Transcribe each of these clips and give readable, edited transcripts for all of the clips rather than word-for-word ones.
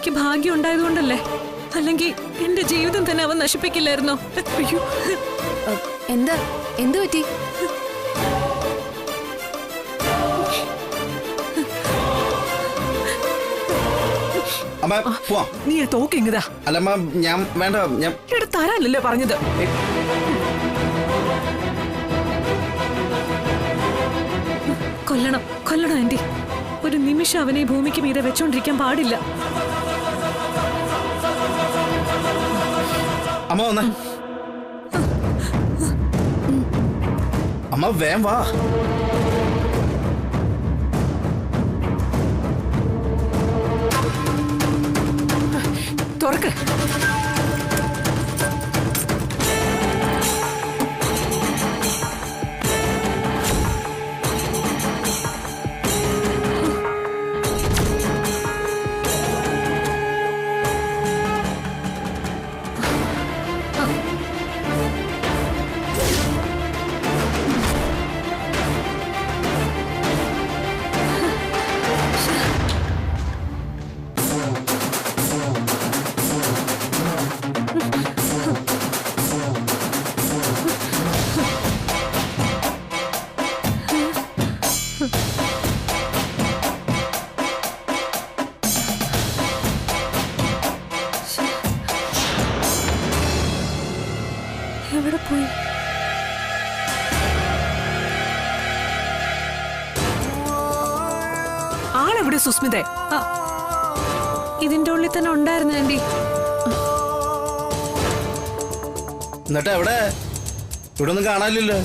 എനിക്ക് ഭാഗ്യം ഉണ്ടായതുകൊണ്ടല്ലേ, അല്ലെങ്കിൽ എന്റെ ജീവിതം തന്നെ അവൻ നശിപ്പിക്കില്ലായിരുന്നോ? അയ്യോ, എന്താ എന്തു പറ്റി? അമ്മ പോവാം. നീ തോക്കിങ്ങതാ. അല്ലമ്മ ഞാൻ വേണ്ട, ഞാൻ ഇവിടെ തരാനല്ലേ പറഞ്ഞത്. കൊല്ലണം കൊല്ലണം ആന്റി. ഒരു നിമിഷം അവനെ ഭൂമിക്ക് മീതെ വെച്ചോണ്ടിരിക്കാൻ പാടില്ല. അമ്മ വന്ന അമ്മ വേം വാ. തുറക്ക്. എവിടെ പോയി? ആളെവിടെ സുസ്മിത? ഇതിന്റെ ഉള്ളിൽ തന്നെ ഉണ്ടായിരുന്നു ആന്റി. എന്നിട്ട് എവിടെ? ഇവിടെ ഒന്നും കാണാനില്ലല്ലോ.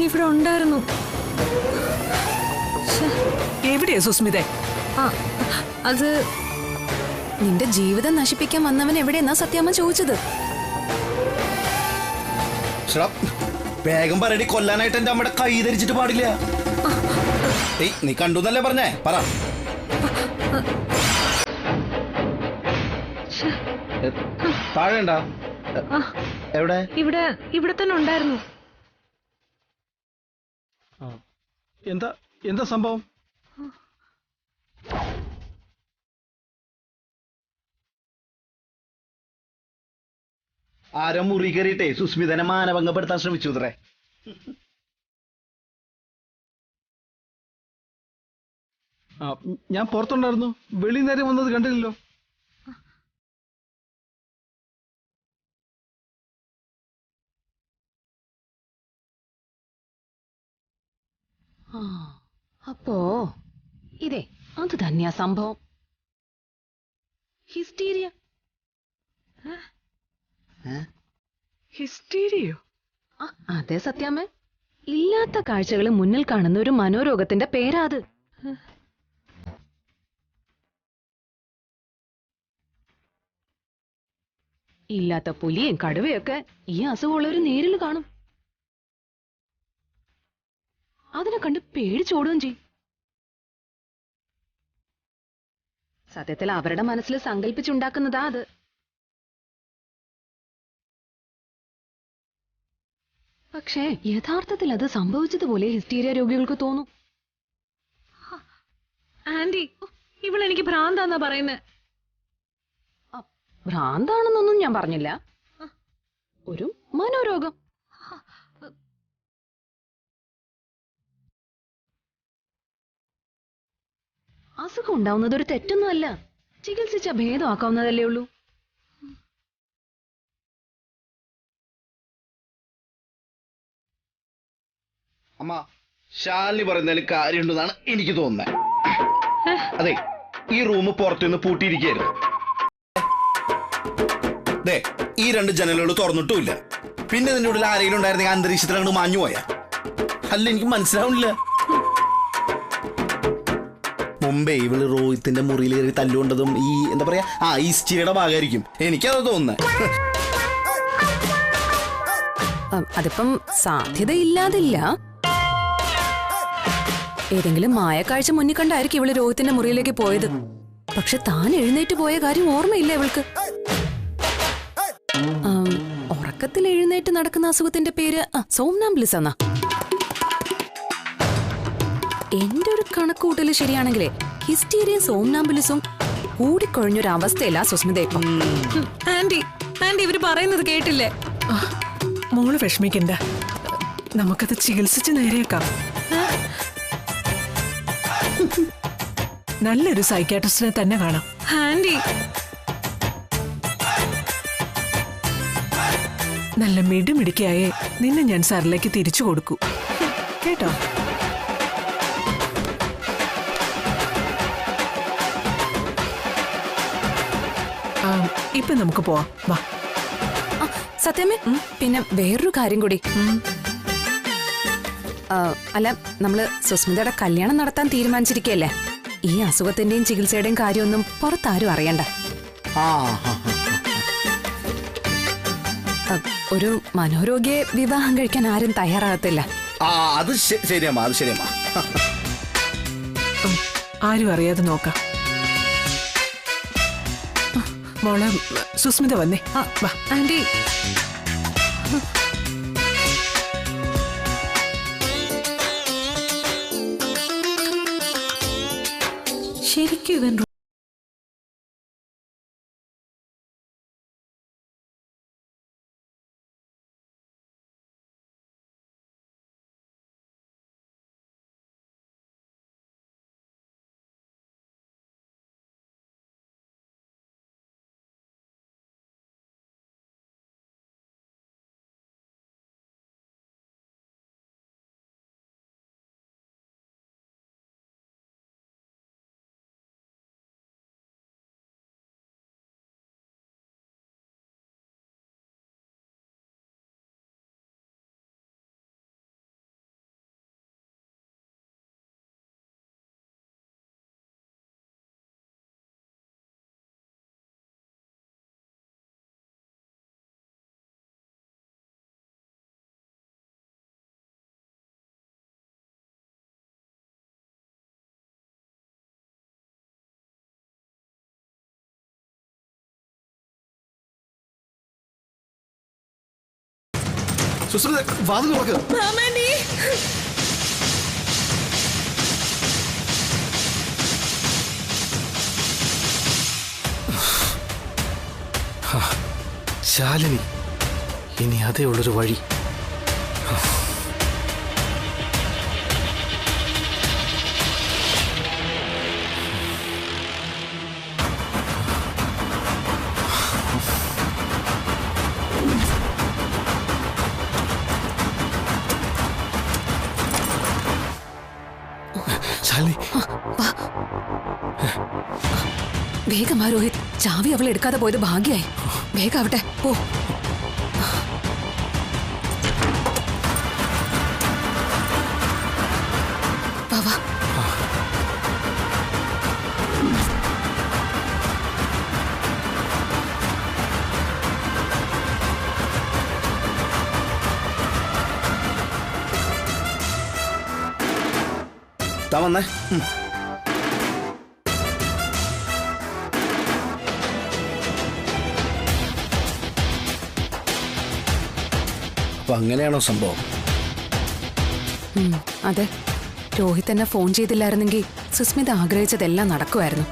ഇവിടെ ഉണ്ടായിരുന്നു. എവിടെയാ സുസ്മിത? അത് നിന്റെ ജീവിതം നശിപ്പിക്കാൻ വന്നവൻ എവിടെയെന്നാ സത്യാമ്മ ചോദിച്ചത്. വേഗം പറയടി, കൊല്ലാനായിട്ട് എന്റെ അമ്മയുടെ കൈ ധരിച്ചിട്ട് പാടില്ല. നീ കണ്ടുന്നല്ലേ പറഞ്ഞേ, പറ. താഴെ ഉണ്ടാ? എവിടെ? ഇവിടെ തന്നെ ഉണ്ടായിരുന്നു. എന്താ എന്താ സംഭവം? ആരോ മുറി കയറിയിട്ടേ സുസ്മിതനെ മാനഭംഗപ്പെടുത്താൻ ശ്രമിച്ചു അത്രേ. ഞാൻ പുറത്തുണ്ടായിരുന്നു, വെളി നേരം വന്നത് കണ്ടില്ലല്ലോ. അപ്പോ ഇതേ അത് തന്നെയാ സംഭവം. ഹിസ്റ്റീരിയ. ഹിസ്റ്റീരിയോ? അതെ സത്യാമ്മ, ഇല്ലാത്ത കാഴ്ചകൾ മുന്നിൽ കാണുന്ന ഒരു മനോരോഗത്തിന്റെ പേരാ അത്. ഇല്ലാത്ത പുലിയും കടുവയൊക്കെ ഈ അസുഖമുള്ളവര് നേരിൽ കാണും. അതിനെ കണ്ട് പേടിച്ചോടുകയും ചെയ്യും. സത്യത്തിൽ അവരുടെ മനസ്സിൽ സങ്കല്പിച്ചുണ്ടാക്കുന്നതാ അത്. പക്ഷേ യഥാർത്ഥത്തിൽ അത് സംഭവിച്ചതുപോലെ ഹിസ്റ്റീരിയ രോഗികൾക്ക് തോന്നും. ആന്റി, ഇവളെനിക്ക് ഭ്രാന്താന്നാ പറയുന്നത്. ഭ്രാന്താണെന്നൊന്നും ഞാൻ പറഞ്ഞില്ല, ഒരു മനോരോഗം. അസുഖം ഉണ്ടാവുന്നത് ഒരു തെറ്റൊന്നുമല്ല, ചികിത്സിച്ച ഭേദമാക്കാവുന്നതല്ലേ ഉള്ളൂ. അമ്മ, ശാലിനി പറയുന്നതിൽ കാര്യമുണ്ടെന്നാണ് എനിക്ക് തോന്നുന്നത്. അതെ, ഈ റൂം പുറത്തുനിന്ന് പൂട്ടിയിരിക്കുകയായിരുന്നു. ഈ രണ്ട് ജനലുകൾ തുറന്നിട്ടുമില്ല. പിന്നെ ഇതിൻ്റെ ഉള്ളിൽ ആരെങ്കിലും ഉണ്ടായിരുന്നെങ്കിൽ അന്തരീക്ഷത്തിൽ അങ്ങോട്ട് മാഞ്ഞു പോയാ. അല്ല, എനിക്ക് മനസ്സിലാവുന്നില്ല. മുമ്പേ ഇവള് റോഹിത്തിന്റെ മുറിയിൽ കയറി തല്ലുകൊണ്ടതും ഈ എന്താ പറയാ ഈ ഹിസ്റ്ററിയുടെ ഭാഗമായിരിക്കും. എനിക്കത് തോന്നുന്നത്. അതിപ്പം സാധ്യതയില്ലാതില്ല. ഏതെങ്കിലും മായക്കാഴ്ച മുന്നിൽ കണ്ടായിരിക്കും ഇവള് രോഹിത്തിന്റെ മുറിയിലേക്ക് പോയത്. പക്ഷെ താൻ എഴുന്നേറ്റ് പോയ കാര്യം ഓർമ്മയില്ല ഇവൾക്ക്. ഉറക്കത്തിൽ എഴുന്നേറ്റ് നടക്കുന്ന അസുഖത്തിന്റെ പേര് സോംനാംബുലിസം എന്നാ. എന്റെ ഒരു കണക്കുകൂട്ടല് ശരിയാണെങ്കിലേ ഹിസ്റ്റീരിയൻ സോംനാംബുലിസും കൂടിക്കൊഴിഞ്ഞൊരു അവസ്ഥയില്ല സുസ്മിത ഇപ്പം. ആന്റി ആന്റി ഇവര് പറയുന്നത് കേട്ടില്ലേ? മോള് വിഷമിക്കണ്ട, നമുക്കത് ചികിത്സിച്ച് നേരെയാക്കാം. നല്ലൊരു സൈക്കാട്രിസ്റ്റിനെ തന്നെ കാണാം. ആന്റി നല്ല മിടുമിടുക്കിയായേ നിന്നെ ഞാൻ സാറിലേക്ക് തിരിച്ചു കൊടുക്കൂ കേട്ടോ. ഇപ്പൊ നമുക്ക് പോവാം, വാ. സത്യമേ, പിന്നെ വേറൊരു കാര്യം കൂടി. അല്ല, നമ്മള് സുസ്മിതയുടെ കല്യാണം നടത്താൻ തീരുമാനിച്ചിരിക്കല്ലേ. ഈ അസുഖത്തിന്റെയും ചികിത്സയുടെയും കാര്യമൊന്നും പുറത്താരും അറിയണ്ട. ഒരു മനോരോഗിയെ വിവാഹം കഴിക്കാൻ ആരും തയ്യാറാകത്തില്ല. അത് ശരിയമ്മ, അത് ശരിയമ്മ. ആരും അറിയാതെ നോക്കാം. മോളെ സുസ്മിത വന്നേ, വാ. ആന്റി ശരിക്കും ഇവൻ സുസ്മിത വാതിൽ തുറക്ക്. ശാലിനി, ഇനി അതേ ഉള്ളൊരു വഴി. ശാലിനി, വേഗം വാ രോഹിത്. ചാവി അവൾ എടുക്കാതെ പോയത് ഭാഗ്യായി. വേഗം ആവട്ടെ, പോ. വാ വാ. വന്നേ. അപ്പൊ അങ്ങനെയാണോ സംഭവം? അതെ, രോഹിത് എന്നെ ഫോൺ ചെയ്തില്ലായിരുന്നെങ്കിൽ സുസ്മിത ആഗ്രഹിച്ചതെല്ലാം നടക്കുമായിരുന്നു.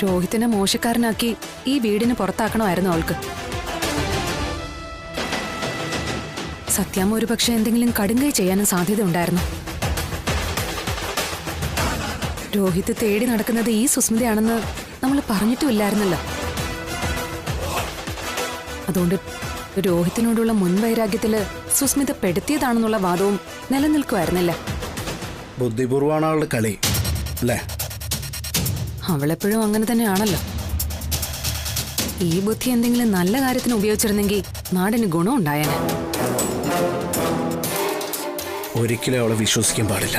രോഹിത്തിനെ മോശക്കാരനാക്കി ഈ വീടിന് പുറത്താക്കണമായിരുന്നു അവൾക്ക്. സത്യാമ്മ ഒരു പക്ഷെ എന്തെങ്കിലും കടുങ്കൈ ചെയ്യാനും സാധ്യത ഉണ്ടായിരുന്നു. രോഹിത് തേടി നടക്കുന്നത് ഈ സുസ്മിതയാണെന്ന് നമ്മൾ പറഞ്ഞിട്ടുമില്ലായിരുന്നല്ലോ. അതുകൊണ്ട് രോഹിത്തിനോടുള്ള മുൻവൈരാഗ്യത്തില് സുസ്മിത പെടുത്തിയതാണെന്നുള്ള വാദവും നിലനിൽക്കുമായിരുന്നില്ല. ബുദ്ധിപൂർവ്വമാണ് അവളുടെ കളി അല്ലേ? അവളെപ്പോഴും അങ്ങനെ തന്നെയാണല്ലോ. ഈ ബുദ്ധി എന്തെങ്കിലും നല്ല കാര്യത്തിന് ഉപയോഗിച്ചിരുന്നെങ്കിൽ നാടിന് ഗുണം ഉണ്ടായേനെ. ഒരിക്കലും അവളെ വിശ്വസിക്കാൻ പാടില്ല.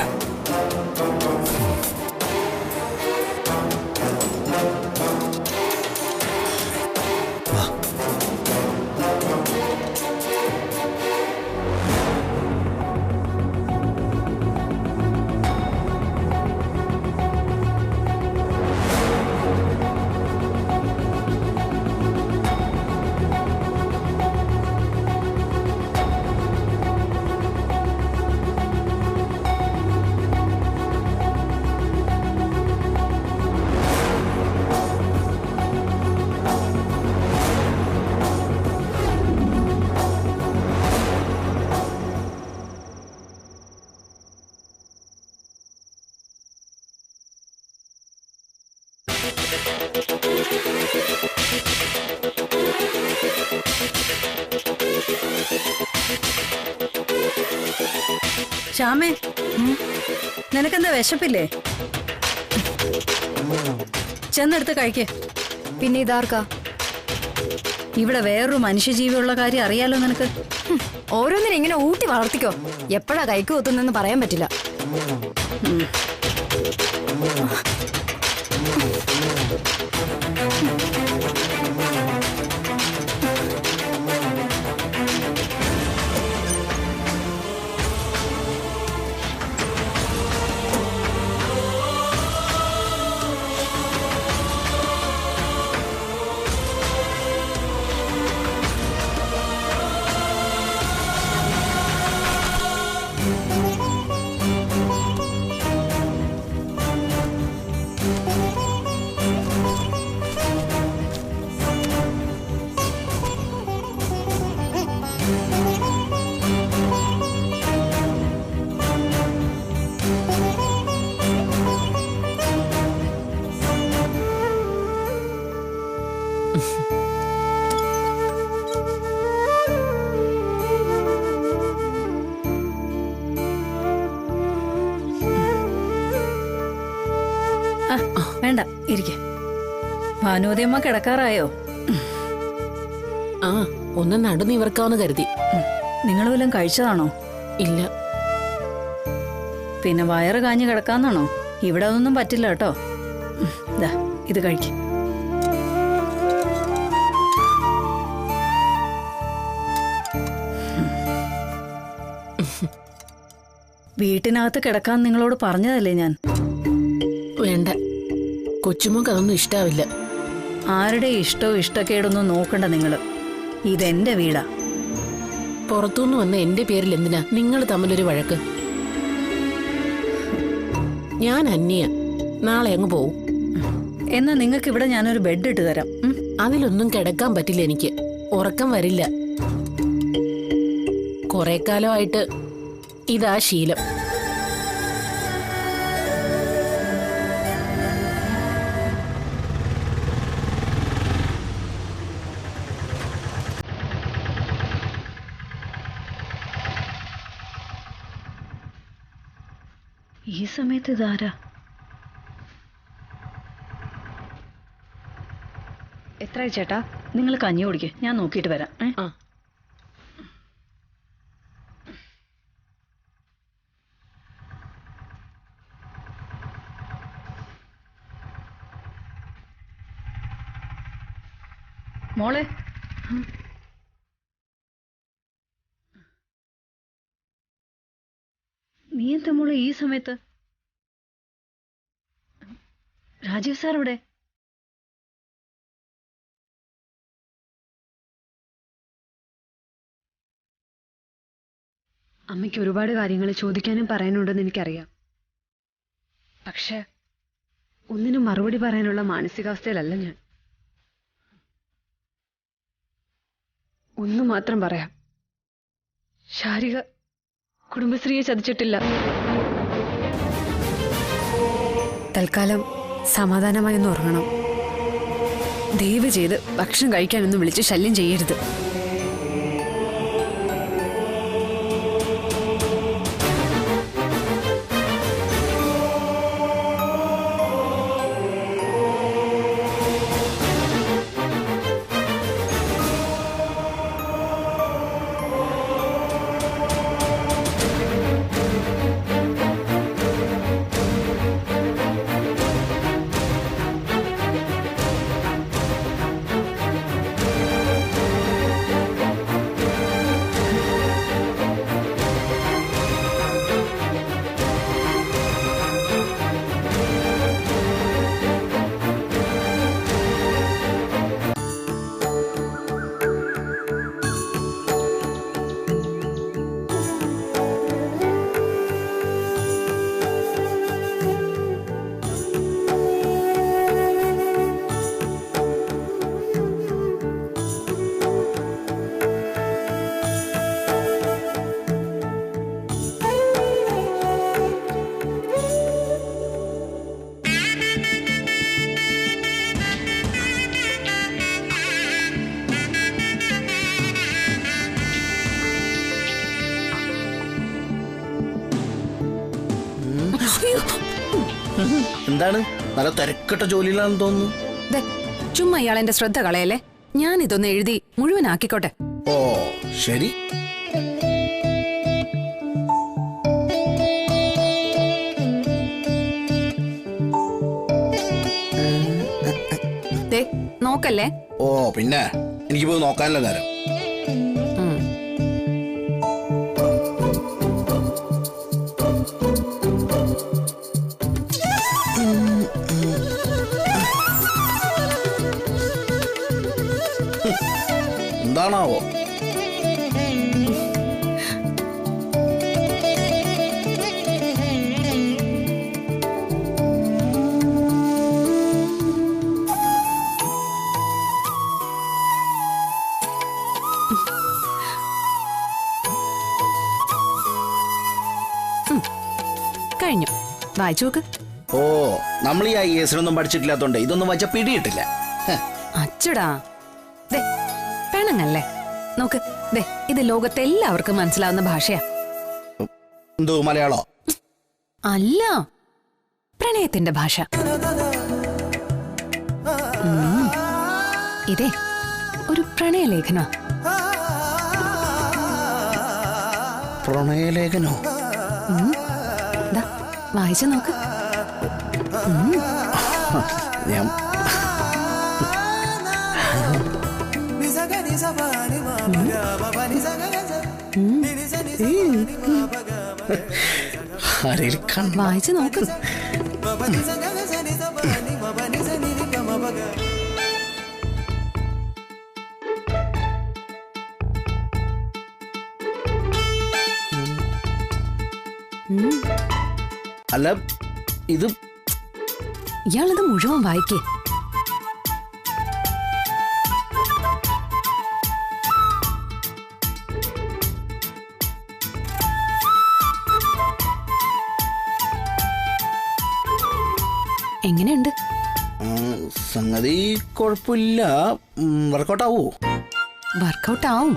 ശ്യാമേ, നിനക്കെന്താ വിശപ്പില്ലേ? ചെന്നെടുത്ത് കഴിക്കേ. പിന്നെ ഇതാർക്കാ? ഇവിടെ വേറൊരു മനുഷ്യജീവിയുള്ള കാര്യം അറിയാലോ നിനക്ക്. ഓരോന്നിനും ഇങ്ങനെ ഊട്ടി വളർത്തിക്കോ. എപ്പോഴാ കൈക്ക് കുത്തുന്നെന്ന് പറയാൻ പറ്റില്ല. വേണ്ട, ഇരിക്കെ. ഭാനുവതിയമ്മ കിടക്കാറായോ? ആ, ഒന്ന് നടുനിവർക്കാന്ന് കരുതി. നിങ്ങൾ വല്ലതും കഴിച്ചതാണോ? ഇല്ല. പിന്നെ വയറ് കാഞ്ഞു കിടക്കാന്നാണോ? ഇവിടെ അതൊന്നും പറ്റില്ല കേട്ടോ. ദാ ഇത് കഴിക്കും. വീട്ടിനകത്ത് കിടക്കാൻ നിങ്ങളോട് പറഞ്ഞതല്ലേ ഞാൻ? വേണ്ട, കൊച്ചുമോക്ക് അതൊന്നും ഇഷ്ടാവില്ല. ആരുടെ ഇഷ്ടവും ഇഷ്ടക്കേടൊന്നും നോക്കണ്ട നിങ്ങള്. ഇതെന്റെ വീടാ. പുറത്തുനിന്ന് വന്ന എന്റെ പേരിൽ എന്തിനാ നിങ്ങൾ തമ്മിലൊരു വഴക്ക്? ഞാൻ അന്യ, നാളെ അങ്ങ് പോവും. എന്നാ നിങ്ങൾക്ക് ഇവിടെ ഞാനൊരു ബെഡ് ഇട്ട് തരാം. അതിലൊന്നും കിടക്കാൻ പറ്റില്ല എനിക്ക്. ഉറക്കം വരില്ല. കുറെ കാലമായിട്ട് ഇതാ ശീലം. ഈ സമയത്ത് ഇതാരാ? എത്ര ചേട്ടാ? നിങ്ങൾ കഞ്ഞി കുടിക്ക്, ഞാൻ നോക്കിയിട്ട് വരാം. മോളെ, നീ എന്താ മോളെ ഈ സമയത്ത്? രാജീവ് സാർ ഇവിടെ? അമ്മയ്ക്ക് ഒരുപാട് കാര്യങ്ങൾ ചോദിക്കാനും പറയാനുണ്ടെന്ന് എനിക്കറിയാം. പക്ഷെ ഒന്നിനും മറുപടി പറയാനുള്ള മാനസികാവസ്ഥയിലല്ല ഞാൻ. ഒന്നു മാത്രം പറയാം, ശാരിക കുടുംബശ്രീയെ ചതിച്ചിട്ടില്ല. തൽക്കാലം സമാധാനമായി ഒന്ന് ഉറങ്ങണം. ദയവ് ചെയ്ത് ഭക്ഷണം കഴിക്കാനൊന്നും വിളിച്ച് ശല്യം ചെയ്യരുത്. എന്താണ് നല്ല തിരക്കിട്ട ജോലിയിലാണെന്ന് തോന്നുന്നു. ദേ, ചുമ്മാ ഇയാളെന്റെ ശ്രദ്ധ കളയല്ലേ. ഞാൻ ഇതൊന്ന് എഴുതി മുഴുവനാക്കിക്കോട്ടെ. ഓ ശരി. ദേ, നോക്കല്ലേ. ഓ പിന്നെ എനിക്ക് പോയി നോക്കാനല്ല നേരം. എന്താണാവോ? കഴിഞ്ഞു. വായിച്ചു നോക്ക്. ഓ നമ്മൾ ഈ IAS പഠിച്ചിട്ടില്ലാത്തോണ്ട് ഇതൊന്നും വച്ച പിടിയിട്ടില്ല. അച്ചടാ, ദേ പെണങ്ങല്ലേ. നോക്ക്, ദേ ഇത് ലോകത്തെ എല്ലാവർക്കും മനസ്സിലാവുന്ന ഭാഷയാ. എന്തോ മലയാളോ? അല്ല, പ്രണയത്തിന്റെ ഭാഷ. ഇതേ ഒരു പ്രണയലേഖനോ. പ്രണയലേഖനോ? വായിച്ചു നോക്ക്. ഞാൻ വായിച്ചു നോക്ക്. അല്ല ഇത് ഇയാളിത് മുഴുവൻ വായിക്കേ. എങ്ങനെയുണ്ട്? സംഗതി കുഴപ്പമില്ല. വർക്കൗട്ട് ആവോ? വർക്കൗട്ട് ആവും.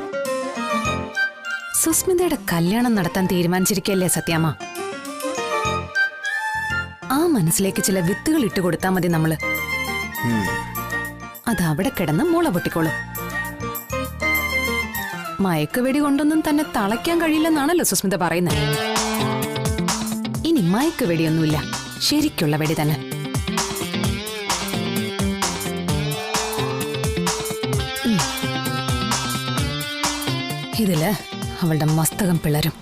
സുസ്മിതയുടെ കല്യാണം നടത്താൻ തീരുമാനിച്ചിരിക്കല്ലേ സത്യാമ്മ. ആ മനസ്സിലേക്ക് ചില വിത്തുകൾ ഇട്ട് കൊടുത്താൽ മതി നമ്മള്. അത് അവിടെ കിടന്ന് മുള പൊട്ടിക്കോളും. മയക്കുവെടി കൊണ്ടൊന്നും തന്നെ തളയ്ക്കാൻ കഴിയില്ലെന്നാണല്ലോ സുസ്മിത പറയുന്നത്. ഇനി മയക്കുവെടിയൊന്നുമില്ല, ശരിക്കുള്ള വെടി തന്നെ. ഇതില് അവളുടെ മസ്തകം പിളരും.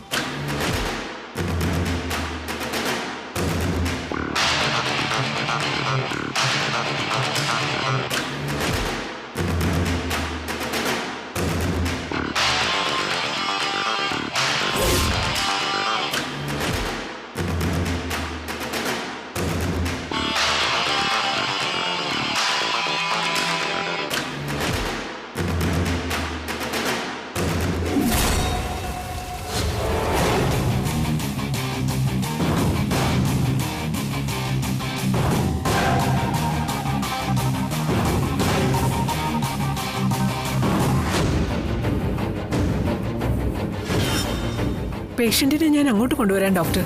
പേഷ്യന്റിനെ ഞാൻ അങ്ങോട്ട് കൊണ്ടുവരാം ഡോക്ടർ.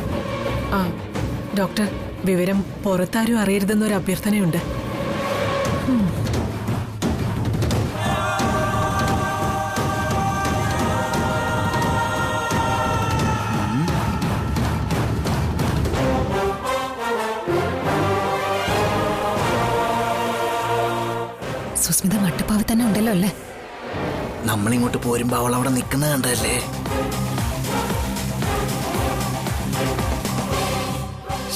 ആ ഡോക്ടർ, വിവരം പുറത്താരും അറിയരുതെന്നൊരു അഭ്യർത്ഥനയുണ്ട്. സുസ്മിത മട്ടുപ്പാവ് തന്നെ ഉണ്ടല്ലോ അല്ലേ? നമ്മളിങ്ങോട്ട് പോരുമ്പോ അവൾ അവിടെ നിൽക്കുന്നത് കണ്ടല്ലേ?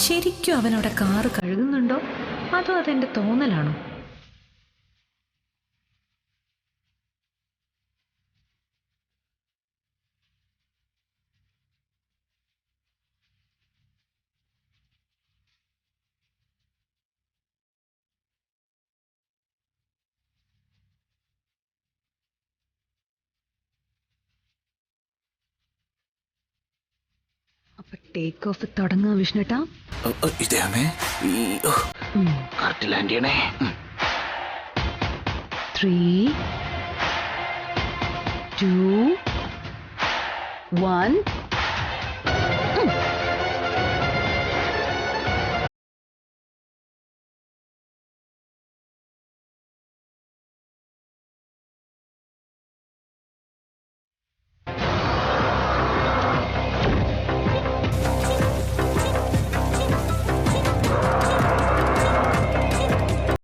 ശരിക്കും അവനവിടെ കാറ് കഴുകുന്നുണ്ടോ അതോ അതെന്റെ തോന്നലാണോ? അപ്പൊ ടേക്ക് ഓഫ് തുടങ്ങുക വിഷ്ണുട്ടാ. ഇതേമേ കറക്റ്റ് ലാൻഡ് ചെയ്യണേ. 3, 2, 1